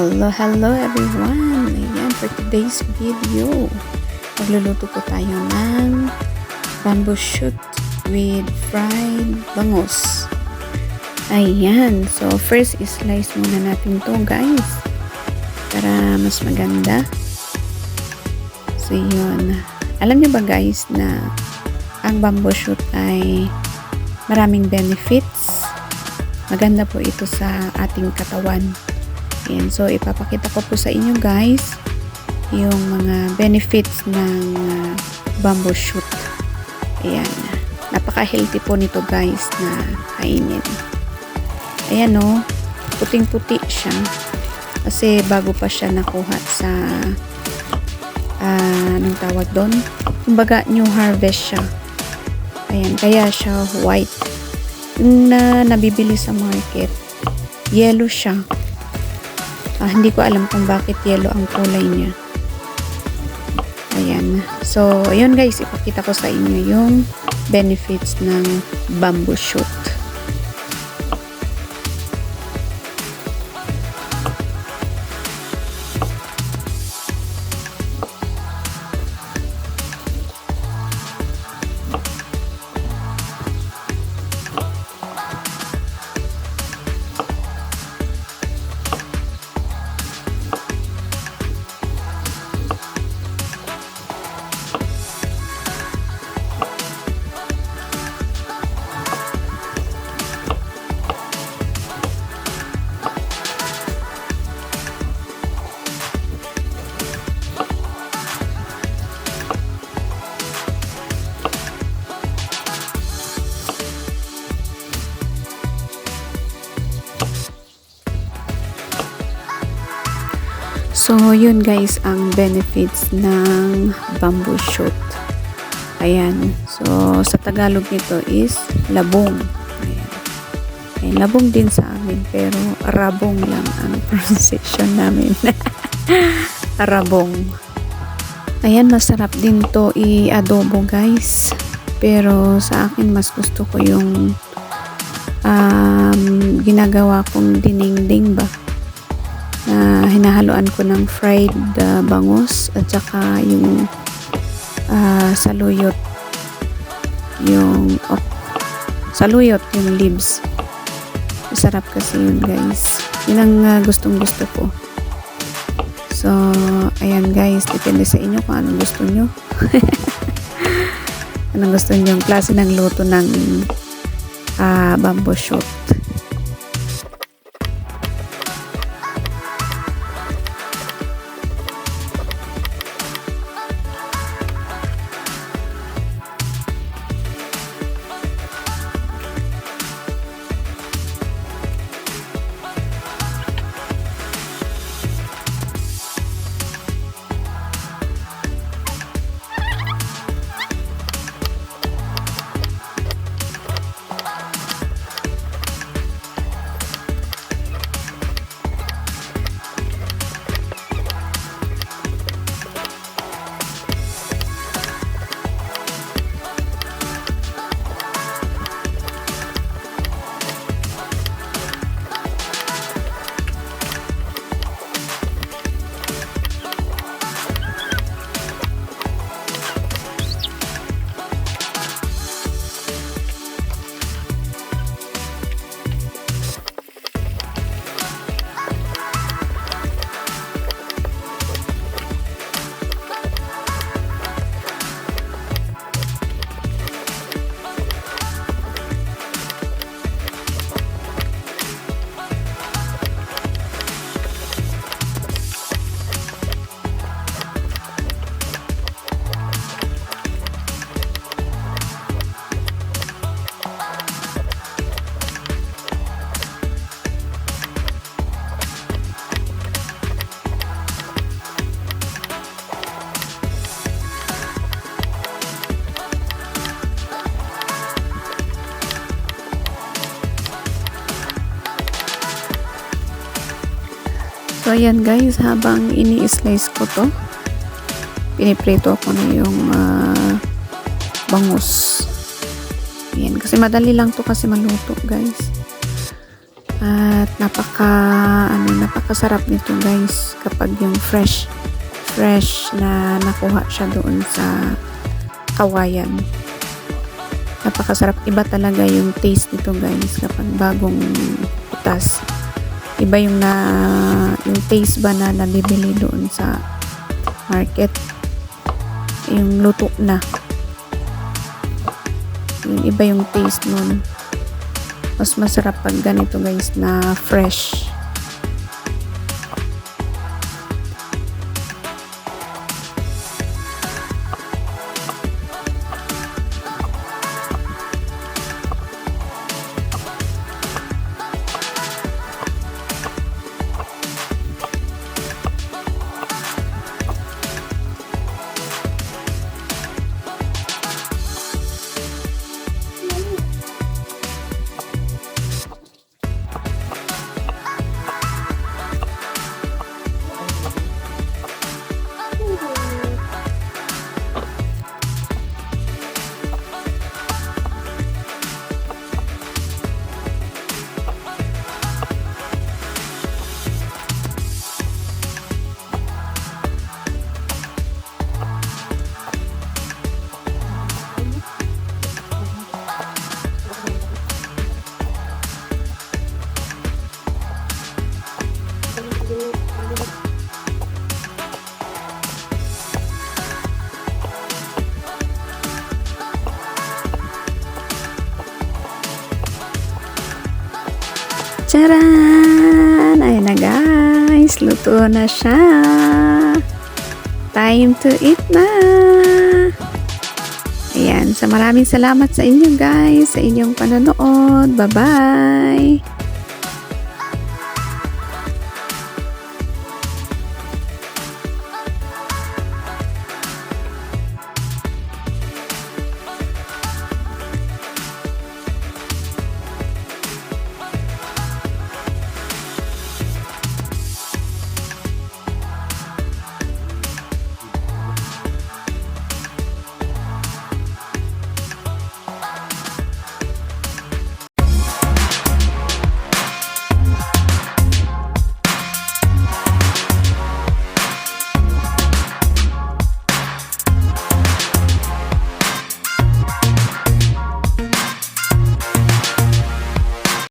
Hello everyone! Ayan, for today's video, magluluto po tayo ng bamboo shoot with fried bangus. Ayan, so first slice muna natin to guys, para mas maganda. So yun, alam niyo ba guys na ang bamboo shoot ay maraming benefits. Maganda po ito sa ating katawan. Ayan, so ipapakita ko po sa inyo guys yung mga benefits ng bamboo shoot. Ayan, napaka-healthy po nito guys na kainin. Ayan o, puting-puti siya kasi bago pa siya nakuha sa anong tawag doon? Kumbaga new harvest siya. Ayan, kaya siya white. Yung nabibili sa market, yellow siya. Hindi ko alam kung bakit yellow ang kulay niya. Ayan. So, ayun guys, ipakita ko sa inyo yung benefits ng bamboo shoot. So, yun guys, ang benefits ng bamboo shoot. Ayan. So, sa Tagalog nito is labong. Ayan. Ayan, labong din sa amin, pero rabong lang ang pronunciation namin. Rabong. Ayan, masarap din to i-adobo guys. Pero sa akin, mas gusto ko yung ginagawa kong dinengdeng ba. Hinahaluan ko ng fried bangus at saka yung saluyot saluyot yung leaves. Masarap kasi yun guys, yun ang gustong gusto ko. So ayan guys, depende sa inyo kung anong gusto nyo. Anong gusto nyo yung klase ng luto ng bamboo shoot. So ayan guys, habang ini-slice ko to, piniprito ko na yung bangus. Ayan, kasi madali lang to kasi maluto guys. At napakasarap nito guys kapag yung fresh na nakuha siya doon sa kawayan. Napakasarap, iba talaga yung taste nito guys kapag bagong putas. Iba yung taste ba na nabibili doon sa market, yung luto na, yung iba yung taste nun. Mas masarap pag ganito guys na fresh. Charan! Ayan na guys, luto na siya. Time to eat na. Ayan, maraming salamat sa inyo guys, sa inyong panonood. Bye-bye!